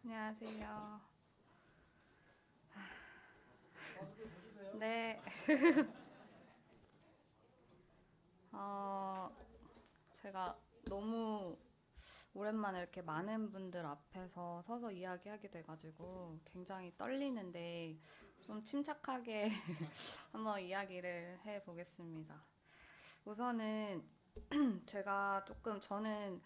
안녕하세요. 네. 어, 제가 너무 오랜만에 이렇게 많은 분들 앞에서 서서 이야기하게 돼가지고 굉장히 떨리는데 좀 침착하게 한번 이야기를 해보겠습니다. 우선은 제가 조금 저는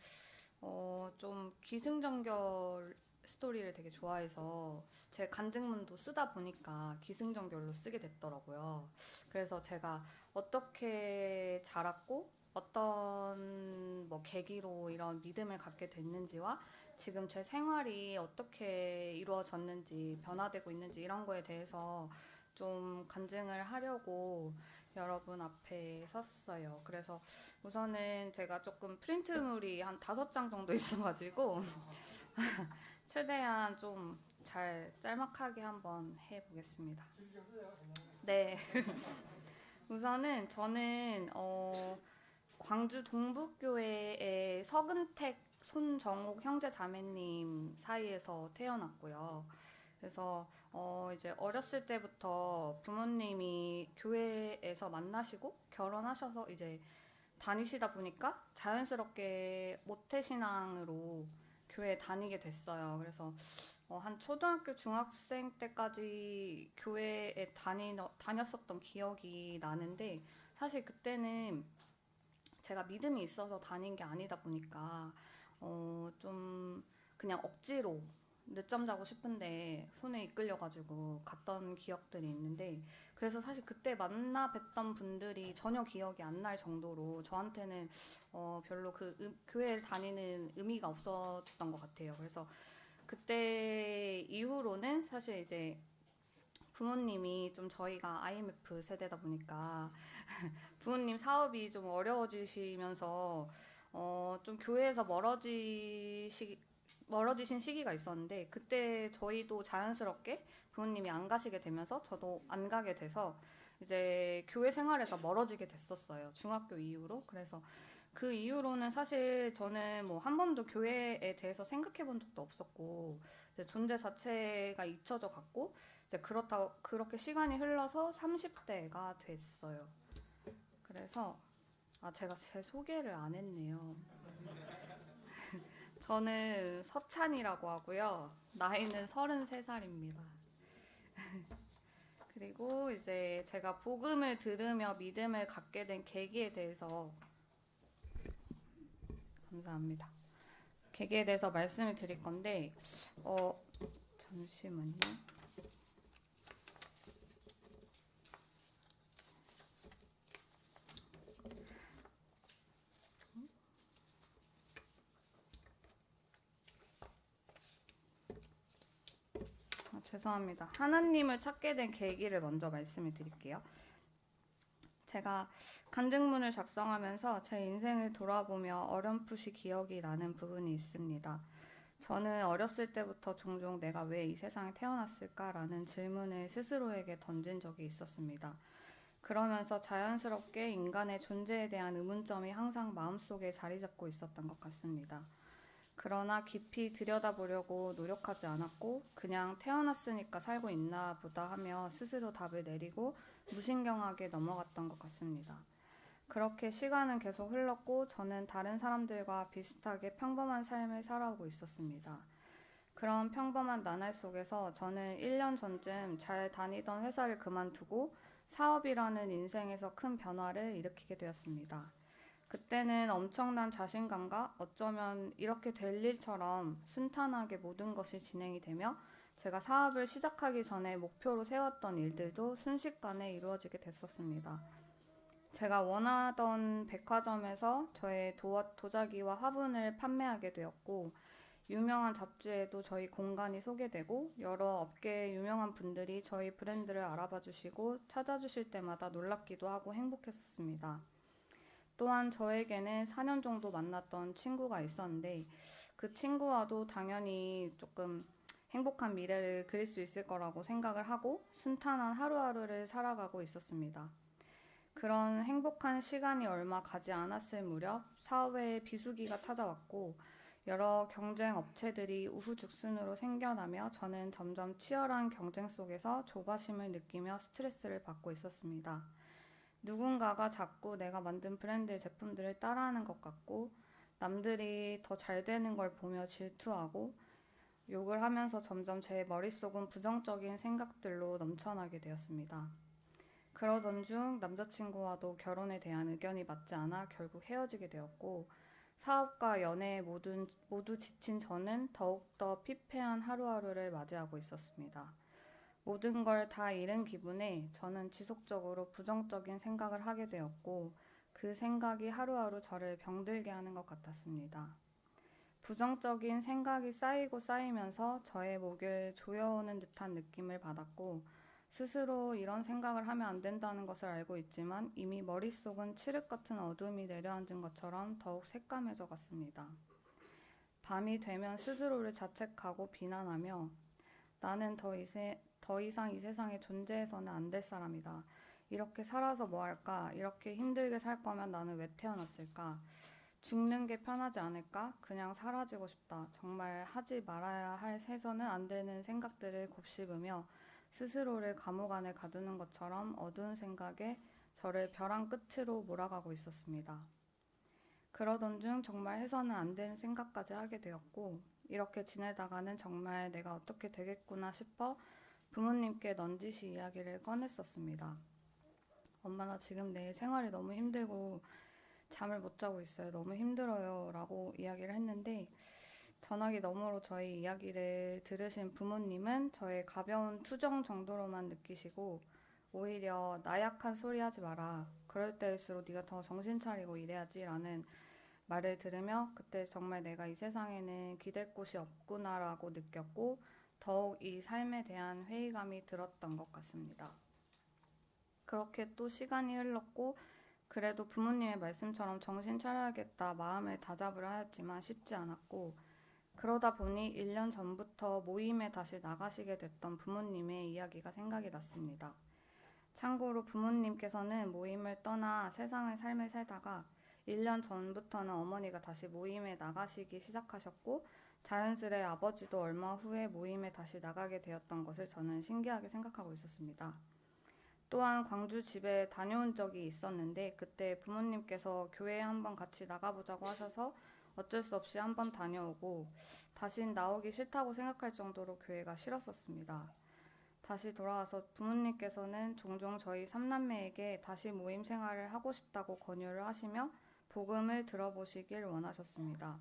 좀 기승전결 스토리를 되게 좋아해서 제 간증문도 쓰다 보니까 기승전결로 쓰게 됐더라고요. 그래서 제가 어떻게 자랐고 어떤 뭐 계기로 이런 믿음을 갖게 됐는지와 지금 제 생활이 어떻게 이루어졌는지 변화되고 있는지 이런 거에 대해서 좀 간증을 하려고 여러분 앞에 섰어요. 그래서 우선은 제가 조금 프린트물이 한 5장 정도 있어가지고 최대한 좀 잘 짤막하게 한번 해보겠습니다. 네. 우선은 저는 광주 동북교회의 서근택, 손정옥 형제 자매님 사이에서 태어났고요. 그래서 이제 어렸을 때부터 부모님이 교회에서 만나시고 결혼하셔서 이제 다니시다 보니까 자연스럽게 모태신앙으로 교회에 다니게 됐어요. 그래서 한 초등학교, 중학생 때까지 교회에 다녔었던 기억이 나는데 사실 그때는 제가 믿음이 있어서 다닌 게 아니다 보니까 좀 그냥 억지로 늦잠 자고 싶은데 손에 이끌려가지고 갔던 기억들이 있는데 그래서 사실 그때 만나 뵀던 분들이 전혀 기억이 안 날 정도로 저한테는 별로 교회를 다니는 의미가 없었던 것 같아요. 그래서 그때 이후로는 사실 이제 부모님이 좀 저희가 IMF 세대다 보니까 부모님 사업이 좀 어려워지시면서 좀 교회에서 멀어지신 시기가 있었는데 그때 저희도 자연스럽게 부모님이 안 가시게 되면서 저도 안 가게 돼서 이제 교회 생활에서 멀어지게 됐었어요. 중학교 이후로. 그래서 그 이후로는 사실 저는 뭐 한 번도 교회에 대해서 생각해 본 적도 없었고 이제 존재 자체가 잊혀져 갔고 이제 그렇게 시간이 흘러서 30대가 됐어요. 그래서 제가 제 소개를 안 했네요. 저는 서찬이라고 하고요. 나이는 33살입니다. 그리고 이제 제가 복음을 들으며 믿음을 갖게 된 계기에 대해서 감사합니다. 계기에 대해서 말씀을 드릴 건데 어 잠시만요. 죄송합니다. 하나님을 찾게 된 계기를 먼저 말씀을 드릴게요. 제가 간증문을 작성하면서 제 인생을 돌아보며 어렴풋이 기억이 나는 부분이 있습니다. 저는 어렸을 때부터 종종 내가 왜 이 세상에 태어났을까라는 질문을 스스로에게 던진 적이 있었습니다. 그러면서 자연스럽게 인간의 존재에 대한 의문점이 항상 마음속에 자리 잡고 있었던 것 같습니다. 그러나 깊이 들여다보려고 노력하지 않았고 그냥 태어났으니까 살고 있나 보다 하며 스스로 답을 내리고 무신경하게 넘어갔던 것 같습니다. 그렇게 시간은 계속 흘렀고 저는 다른 사람들과 비슷하게 평범한 삶을 살아오고 있었습니다. 그런 평범한 나날 속에서 저는 1년 전쯤 잘 다니던 회사를 그만두고 사업이라는 인생에서 큰 변화를 일으키게 되었습니다. 그때는 엄청난 자신감과 어쩌면 이렇게 될 일처럼 순탄하게 모든 것이 진행이 되며 제가 사업을 시작하기 전에 목표로 세웠던 일들도 순식간에 이루어지게 됐었습니다. 제가 원하던 백화점에서 저의 도자기와 화분을 판매하게 되었고 유명한 잡지에도 저희 공간이 소개되고 여러 업계의 유명한 분들이 저희 브랜드를 알아봐 주시고 찾아주실 때마다 놀랍기도 하고 행복했었습니다. 또한 저에게는 4년 정도 만났던 친구가 있었는데 그 친구와도 당연히 조금 행복한 미래를 그릴 수 있을 거라고 생각을 하고 순탄한 하루하루를 살아가고 있었습니다. 그런 행복한 시간이 얼마 가지 않았을 무렵 사업에 비수기가 찾아왔고 여러 경쟁 업체들이 우후죽순으로 생겨나며 저는 점점 치열한 경쟁 속에서 조바심을 느끼며 스트레스를 받고 있었습니다. 누군가가 자꾸 내가 만든 브랜드의 제품들을 따라하는 것 같고 남들이 더 잘 되는 걸 보며 질투하고 욕을 하면서 점점 제 머릿속은 부정적인 생각들로 넘쳐나게 되었습니다. 그러던 중 남자친구와도 결혼에 대한 의견이 맞지 않아 결국 헤어지게 되었고 사업과 연애에 모두 지친 저는 더욱더 피폐한 하루하루를 맞이하고 있었습니다. 모든 걸 다 잃은 기분에 저는 지속적으로 부정적인 생각을 하게 되었고 그 생각이 하루하루 저를 병들게 하는 것 같았습니다. 부정적인 생각이 쌓이고 쌓이면서 저의 목을 조여오는 듯한 느낌을 받았고 스스로 이런 생각을 하면 안 된다는 것을 알고 있지만 이미 머릿속은 칠흑 같은 어둠이 내려앉은 것처럼 더욱 새까매져 갔습니다. 밤이 되면 스스로를 자책하고 비난하며 나는 더 이상 이 세상에 존재해서는 안 될 사람이다. 이렇게 살아서 뭐 할까? 이렇게 힘들게 살 거면 나는 왜 태어났을까? 죽는 게 편하지 않을까? 그냥 사라지고 싶다. 정말 하지 말아야 해서는 안 되는 생각들을 곱씹으며 스스로를 감옥 안에 가두는 것처럼 어두운 생각에 저를 벼랑 끝으로 몰아가고 있었습니다. 그러던 중 정말 해서는 안 되는 생각까지 하게 되었고 이렇게 지내다가는 정말 내가 어떻게 되겠구나 싶어 부모님께 넌지시 이야기를 꺼냈었습니다. 엄마 나 지금 내 생활이 너무 힘들고 잠을 못 자고 있어요. 너무 힘들어요. 라고 이야기를 했는데 전화기 너머로 저희 이야기를 들으신 부모님은 저의 가벼운 투정 정도로만 느끼시고 오히려 나약한 소리 하지 마라. 그럴 때일수록 네가 더 정신 차리고 이래야지 라는 말을 들으며 그때 정말 내가 이 세상에는 기댈 곳이 없구나라고 느꼈고 더욱 이 삶에 대한 회의감이 들었던 것 같습니다. 그렇게 또 시간이 흘렀고 그래도 부모님의 말씀처럼 정신 차려야겠다 마음을 다잡으려 하였지만 쉽지 않았고 그러다 보니 1년 전부터 모임에 다시 나가시게 됐던 부모님의 이야기가 생각이 났습니다. 참고로 부모님께서는 모임을 떠나 세상의 삶을 살다가 1년 전부터는 어머니가 다시 모임에 나가시기 시작하셨고 자연스레 아버지도 얼마 후에 모임에 다시 나가게 되었던 것을 저는 신기하게 생각하고 있었습니다. 또한 광주 집에 다녀온 적이 있었는데 그때 부모님께서 교회에 한번 같이 나가보자고 하셔서 어쩔 수 없이 한번 다녀오고 다신 나오기 싫다고 생각할 정도로 교회가 싫었었습니다. 다시 돌아와서 부모님께서는 종종 저희 삼남매에게 다시 모임 생활을 하고 싶다고 권유를 하시며 복음을 들어보시길 원하셨습니다.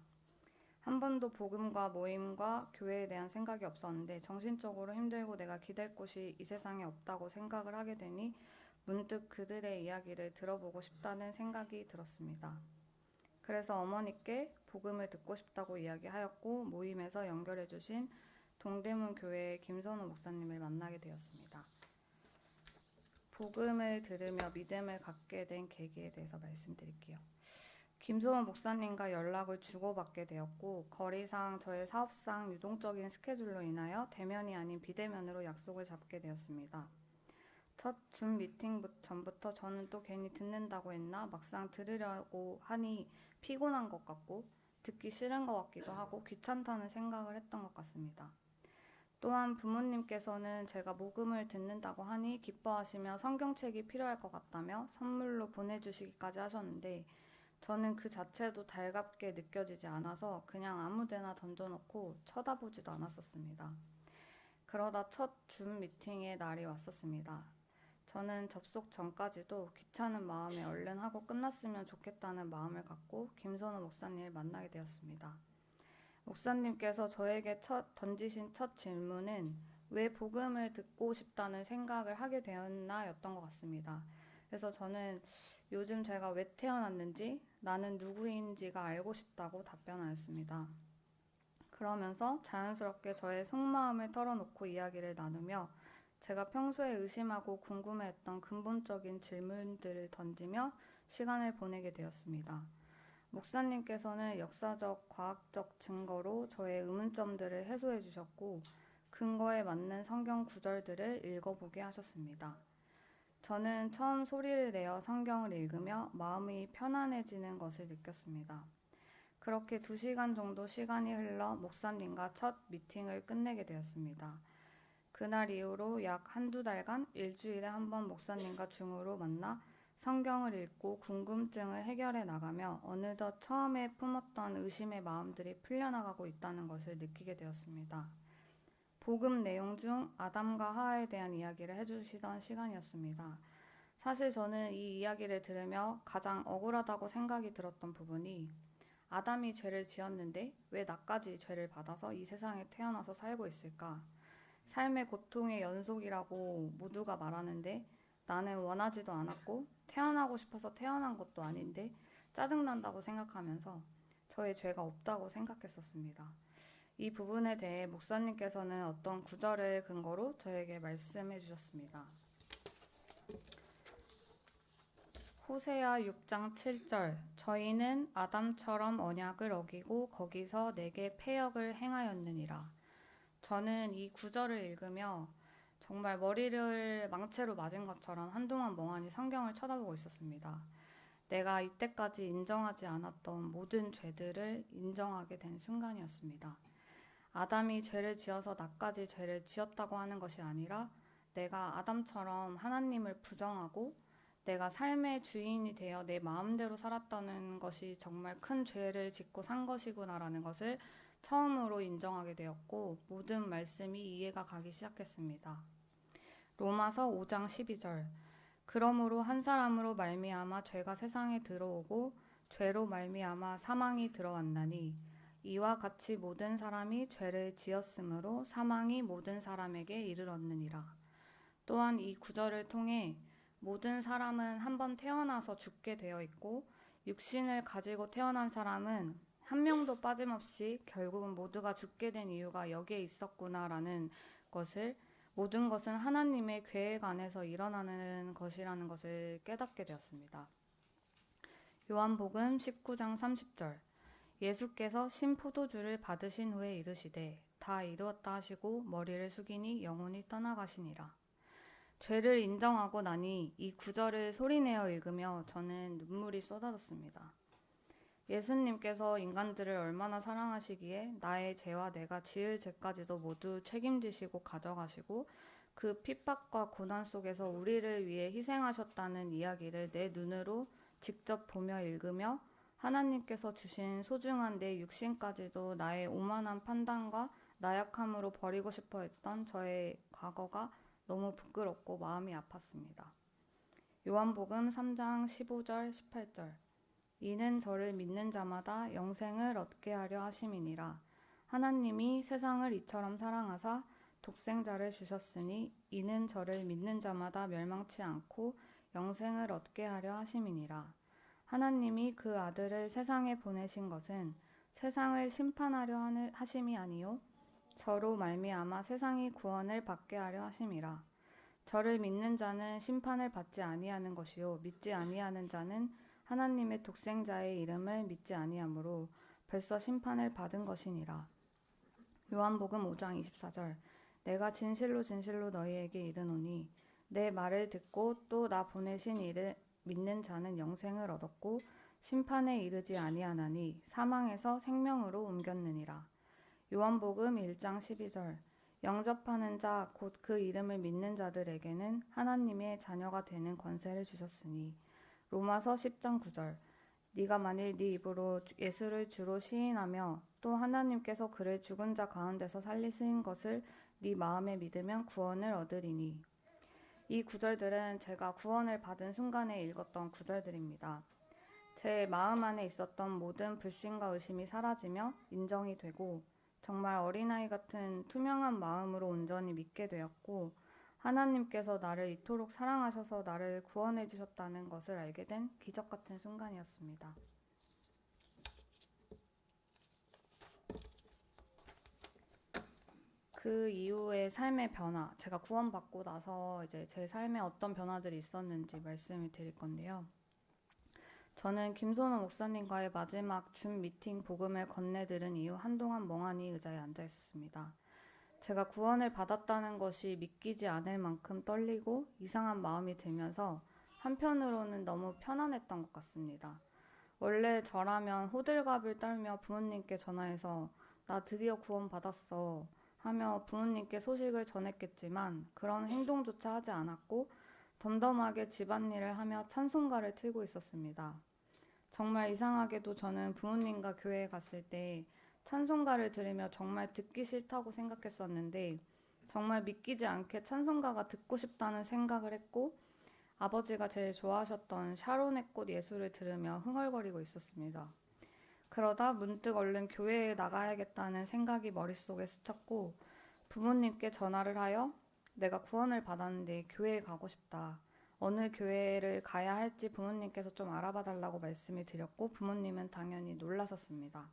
한 번도 복음과 모임과 교회에 대한 생각이 없었는데 정신적으로 힘들고 내가 기댈 곳이 이 세상에 없다고 생각을 하게 되니 문득 그들의 이야기를 들어보고 싶다는 생각이 들었습니다. 그래서 어머니께 복음을 듣고 싶다고 이야기하였고 모임에서 연결해 주신 동대문 교회의 김선우 목사님을 만나게 되었습니다. 복음을 들으며 믿음을 갖게 된 계기에 대해서 말씀드릴게요. 김소원 목사님과 연락을 주고받게 되었고 거리상 저의 사업상 유동적인 스케줄로 인하여 대면이 아닌 비대면으로 약속을 잡게 되었습니다. 첫 줌 미팅 전부터 저는 또 괜히 듣는다고 했나 막상 들으려고 하니 피곤한 것 같고 듣기 싫은 것 같기도 하고 귀찮다는 생각을 했던 것 같습니다. 또한 부모님께서는 제가 복음을 듣는다고 하니 기뻐하시며 성경책이 필요할 것 같다며 선물로 보내주시기까지 하셨는데 저는 그 자체도 달갑게 느껴지지 않아서 그냥 아무데나 던져놓고 쳐다보지도 않았었습니다. 그러다 첫 줌 미팅의 날이 왔었습니다. 저는 접속 전까지도 귀찮은 마음에 얼른 하고 끝났으면 좋겠다는 마음을 갖고 김선우 목사님을 만나게 되었습니다. 목사님께서 저에게 던지신 첫 질문은 왜 복음을 듣고 싶다는 생각을 하게 되었나 였던 것 같습니다. 그래서 저는 요즘 제가 왜 태어났는지 나는 누구인지가 알고 싶다고 답변하였습니다. 그러면서 자연스럽게 저의 속마음을 털어놓고 이야기를 나누며 제가 평소에 의심하고 궁금해했던 근본적인 질문들을 던지며 시간을 보내게 되었습니다. 목사님께서는 역사적, 과학적 증거로 저의 의문점들을 해소해 주셨고 근거에 맞는 성경 구절들을 읽어보게 하셨습니다. 저는 처음 소리를 내어 성경을 읽으며 마음이 편안해지는 것을 느꼈습니다. 그렇게 2시간 정도 시간이 흘러 목사님과 첫 미팅을 끝내게 되었습니다. 그날 이후로 약 한두 달간 일주일에 한 번 목사님과 중으로 만나 성경을 읽고 궁금증을 해결해 나가며 어느덧 처음에 품었던 의심의 마음들이 풀려나가고 있다는 것을 느끼게 되었습니다. 복음 내용 중 아담과 하와에 대한 이야기를 해주시던 시간이었습니다. 사실 저는 이 이야기를 들으며 가장 억울하다고 생각이 들었던 부분이 아담이 죄를 지었는데 왜 나까지 죄를 받아서 이 세상에 태어나서 살고 있을까? 삶의 고통의 연속이라고 모두가 말하는데 나는 원하지도 않았고 태어나고 싶어서 태어난 것도 아닌데 짜증난다고 생각하면서 저의 죄가 없다고 생각했었습니다. 이 부분에 대해 목사님께서는 어떤 구절을 근거로 저에게 말씀해 주셨습니다. 호세아 6장 7절 저희는 아담처럼 언약을 어기고 거기서 내게 패역을 행하였느니라. 저는 이 구절을 읽으며 정말 머리를 망치로 맞은 것처럼 한동안 멍하니 성경을 쳐다보고 있었습니다. 내가 이때까지 인정하지 않았던 모든 죄들을 인정하게 된 순간이었습니다. 아담이 죄를 지어서 나까지 죄를 지었다고 하는 것이 아니라 내가 아담처럼 하나님을 부정하고 내가 삶의 주인이 되어 내 마음대로 살았다는 것이 정말 큰 죄를 짓고 산 것이구나라는 것을 처음으로 인정하게 되었고 모든 말씀이 이해가 가기 시작했습니다. 로마서 5장 12절 그러므로 한 사람으로 말미암아 죄가 세상에 들어오고 죄로 말미암아 사망이 들어왔나니 이와 같이 모든 사람이 죄를 지었으므로 사망이 모든 사람에게 이르렀느니라. 또한 이 구절을 통해 모든 사람은 한번 태어나서 죽게 되어 있고 육신을 가지고 태어난 사람은 한 명도 빠짐없이 결국은 모두가 죽게 된 이유가 여기에 있었구나라는 것을 모든 것은 하나님의 계획 안에서 일어나는 것이라는 것을 깨닫게 되었습니다. 요한복음 19장 30절 예수께서 신포도주를 받으신 후에 이르시되 다 이루었다 하시고 머리를 숙이니 영혼이 떠나가시니라. 죄를 인정하고 나니 이 구절을 소리내어 읽으며 저는 눈물이 쏟아졌습니다. 예수님께서 인간들을 얼마나 사랑하시기에 나의 죄와 내가 지을 죄까지도 모두 책임지시고 가져가시고 그 핍박과 고난 속에서 우리를 위해 희생하셨다는 이야기를 내 눈으로 직접 보며 읽으며 하나님께서 주신 소중한 내 육신까지도 나의 오만한 판단과 나약함으로 버리고 싶어 했던 저의 과거가 너무 부끄럽고 마음이 아팠습니다. 요한복음 3장 15절 18절 이는 저를 믿는 자마다 영생을 얻게 하려 하심이니라. 하나님이 세상을 이처럼 사랑하사 독생자를 주셨으니 이는 저를 믿는 자마다 멸망치 않고 영생을 얻게 하려 하심이니라. 하나님이 그 아들을 세상에 보내신 것은 세상을 심판하려 하심이 아니요 저로 말미암아 세상이 구원을 받게 하려 하심이라. 저를 믿는 자는 심판을 받지 아니하는 것이요 믿지 아니하는 자는 하나님의 독생자의 이름을 믿지 아니하므로 벌써 심판을 받은 것이니라. 요한복음 5장 24절 내가 진실로 진실로 너희에게 이르노니 내 말을 듣고 또 나 보내신 이를 믿는 자는 영생을 얻었고 심판에 이르지 아니하나니 사망에서 생명으로 옮겼느니라. 요한복음 1장 12절 영접하는 자 곧 그 이름을 믿는 자들에게는 하나님의 자녀가 되는 권세를 주셨으니 로마서 10장 9절 네가 만일 네 입으로 예수를 주로 시인하며 또 하나님께서 그를 죽은 자 가운데서 살리신 것을 네 마음에 믿으면 구원을 얻으리니. 이 구절들은 제가 구원을 받은 순간에 읽었던 구절들입니다. 제 마음 안에 있었던 모든 불신과 의심이 사라지며 인정이 되고 정말 어린아이 같은 투명한 마음으로 온전히 믿게 되었고 하나님께서 나를 이토록 사랑하셔서 나를 구원해 주셨다는 것을 알게 된 기적 같은 순간이었습니다. 그 이후의 삶의 변화, 제가 구원받고 나서 이제 제 삶에 어떤 변화들이 있었는지 말씀을 드릴 건데요. 저는 김선호 목사님과의 마지막 줌 미팅 복음을 건네 들은 이후 한동안 멍하니 의자에 앉아 있었습니다. 제가 구원을 받았다는 것이 믿기지 않을 만큼 떨리고 이상한 마음이 들면서 한편으로는 너무 편안했던 것 같습니다. 원래 저라면 호들갑을 떨며 부모님께 전화해서 나 드디어 구원받았어 하며 부모님께 소식을 전했겠지만 그런 행동조차 하지 않았고 덤덤하게 집안일을 하며 찬송가를 틀고 있었습니다. 정말 이상하게도 저는 부모님과 교회에 갔을 때 찬송가를 들으며 정말 듣기 싫다고 생각했었는데 정말 믿기지 않게 찬송가가 듣고 싶다는 생각을 했고 아버지가 제일 좋아하셨던 샤론의 꽃 예수를 들으며 흥얼거리고 있었습니다. 그러다 문득 얼른 교회에 나가야겠다는 생각이 머릿속에 스쳤고 부모님께 전화를 하여 내가 구원을 받았는데 교회에 가고 싶다. 어느 교회를 가야 할지 부모님께서 좀 알아봐 달라고 말씀을 드렸고 부모님은 당연히 놀라셨습니다.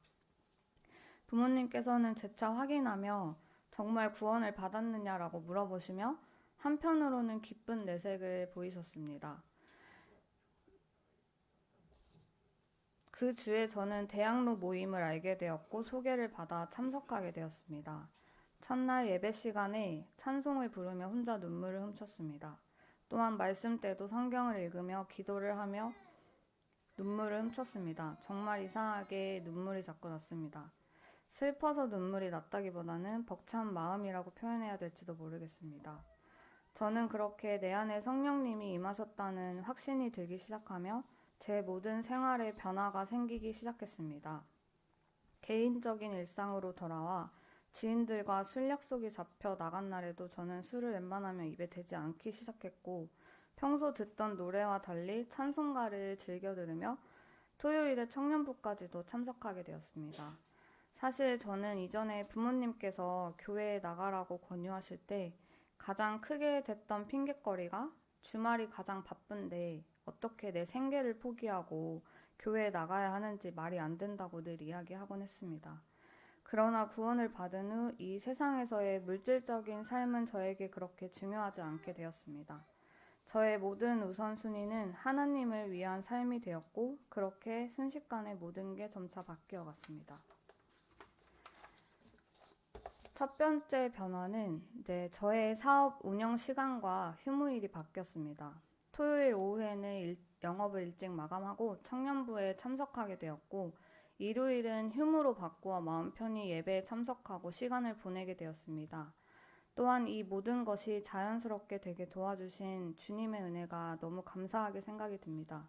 부모님께서는 재차 확인하며 정말 구원을 받았느냐라고 물어보시며 한편으로는 기쁜 내색을 보이셨습니다. 그 주에 저는 대학로 모임을 알게 되었고 소개를 받아 참석하게 되었습니다. 첫날 예배 시간에 찬송을 부르며 혼자 눈물을 훔쳤습니다. 또한 말씀 때도 성경을 읽으며 기도를 하며 눈물을 훔쳤습니다. 정말 이상하게 눈물이 자꾸 났습니다. 슬퍼서 눈물이 났다기보다는 벅찬 마음이라고 표현해야 될지도 모르겠습니다. 저는 그렇게 내 안에 성령님이 임하셨다는 확신이 들기 시작하며 제 모든 생활에 변화가 생기기 시작했습니다. 개인적인 일상으로 돌아와 지인들과 술 약속이 잡혀 나간 날에도 저는 술을 웬만하면 입에 대지 않기 시작했고 평소 듣던 노래와 달리 찬송가를 즐겨 들으며 토요일에 청년부까지도 참석하게 되었습니다. 사실 저는 이전에 부모님께서 교회에 나가라고 권유하실 때 가장 크게 댔던 핑곗거리가 주말이 가장 바쁜데 어떻게 내 생계를 포기하고 교회에 나가야 하는지 말이 안 된다고 늘 이야기하곤 했습니다. 그러나 구원을 받은 후 이 세상에서의 물질적인 삶은 저에게 그렇게 중요하지 않게 되었습니다. 저의 모든 우선순위는 하나님을 위한 삶이 되었고 그렇게 순식간에 모든 게 점차 바뀌어 갔습니다. 첫 번째 변화는 저의 사업 운영 시간과 휴무일이 바뀌었습니다. 토요일 오후에는 영업을 일찍 마감하고 청년부에 참석하게 되었고 일요일은 휴무로 바꾸어 마음 편히 예배에 참석하고 시간을 보내게 되었습니다. 또한 이 모든 것이 자연스럽게 되게 도와주신 주님의 은혜가 너무 감사하게 생각이 듭니다.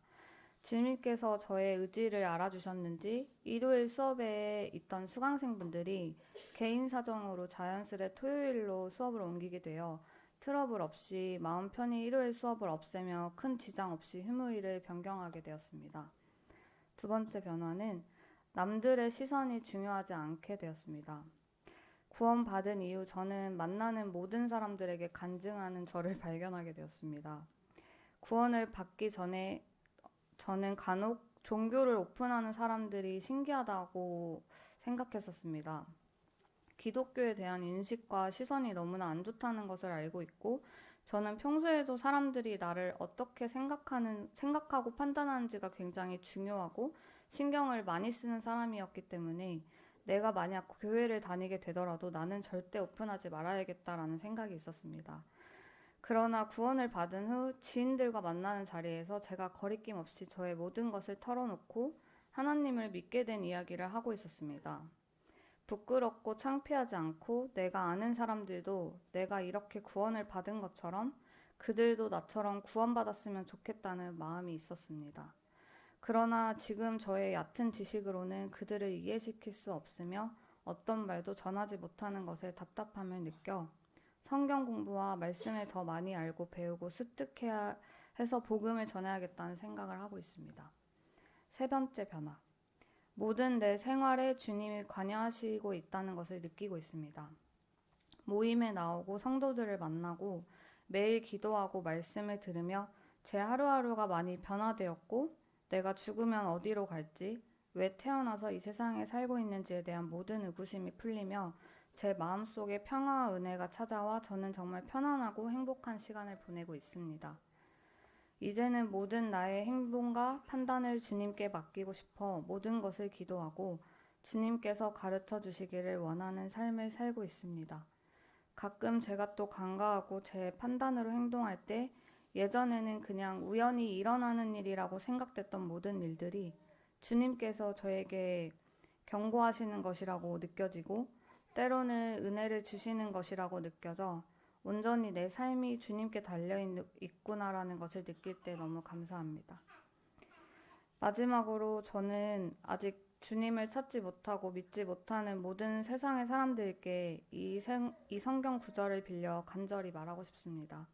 주님께서 저의 의지를 알아주셨는지 일요일 수업에 있던 수강생분들이 개인 사정으로 자연스레 토요일로 수업을 옮기게 되어 트러블 없이 마음 편히 일요일 수업을 없애며 큰 지장 없이 휴무일을 변경하게 되었습니다. 두 번째 변화는 남들의 시선이 중요하지 않게 되었습니다. 구원받은 이후 저는 만나는 모든 사람들에게 간증하는 저를 발견하게 되었습니다. 구원을 받기 전에 저는 간혹 종교를 오픈하는 사람들이 신기하다고 생각했었습니다. 기독교에 대한 인식과 시선이 너무나 안 좋다는 것을 알고 있고 저는 평소에도 사람들이 나를 어떻게 생각하고 판단하는지가 굉장히 중요하고 신경을 많이 쓰는 사람이었기 때문에 내가 만약 교회를 다니게 되더라도 나는 절대 오픈하지 말아야겠다라는 생각이 있었습니다. 그러나 구원을 받은 후 지인들과 만나는 자리에서 제가 거리낌 없이 저의 모든 것을 털어놓고 하나님을 믿게 된 이야기를 하고 있었습니다. 부끄럽고 창피하지 않고 내가 아는 사람들도 내가 이렇게 구원을 받은 것처럼 그들도 나처럼 구원받았으면 좋겠다는 마음이 있었습니다. 그러나 지금 저의 얕은 지식으로는 그들을 이해시킬 수 없으며 어떤 말도 전하지 못하는 것에 답답함을 느껴 성경 공부와 말씀을 더 많이 알고 배우고 습득해야 해서 복음을 전해야겠다는 생각을 하고 있습니다. 세 번째 변화. 모든 내 생활에 주님이 관여하시고 있다는 것을 느끼고 있습니다. 모임에 나오고 성도들을 만나고 매일 기도하고 말씀을 들으며 제 하루하루가 많이 변화되었고 내가 죽으면 어디로 갈지, 왜 태어나서 이 세상에 살고 있는지에 대한 모든 의구심이 풀리며 제 마음속에 평화와 은혜가 찾아와 저는 정말 편안하고 행복한 시간을 보내고 있습니다. 이제는 모든 나의 행동과 판단을 주님께 맡기고 싶어 모든 것을 기도하고 주님께서 가르쳐 주시기를 원하는 삶을 살고 있습니다. 가끔 제가 또 간과하고 제 판단으로 행동할 때 예전에는 그냥 우연히 일어나는 일이라고 생각됐던 모든 일들이 주님께서 저에게 경고하시는 것이라고 느껴지고 때로는 은혜를 주시는 것이라고 느껴져 온전히 내 삶이 주님께 달려있구나라는 것을 느낄 때 너무 감사합니다. 마지막으로 저는 아직 주님을 찾지 못하고 믿지 못하는 모든 세상의 사람들께 이 성경 구절을 빌려 간절히 말하고 싶습니다.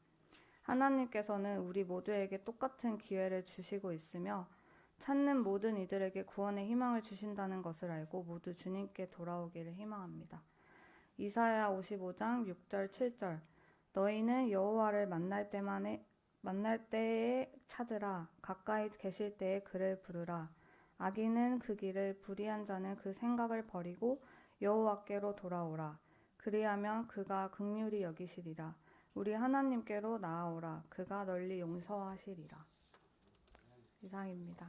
하나님께서는 우리 모두에게 똑같은 기회를 주시고 있으며 찾는 모든 이들에게 구원의 희망을 주신다는 것을 알고 모두 주님께 돌아오기를 희망합니다. 이사야 55장 6절 7절 너희는 여호와를 만날 때에 찾으라. 가까이 계실 때에 그를 부르라. 악인은 그 길을 불의한 자는 그 생각을 버리고 여호와께로 돌아오라. 그리하면 그가 긍휼히 여기시리라. 우리 하나님께로 나아오라. 그가 널리 용서하시리라. 이상입니다.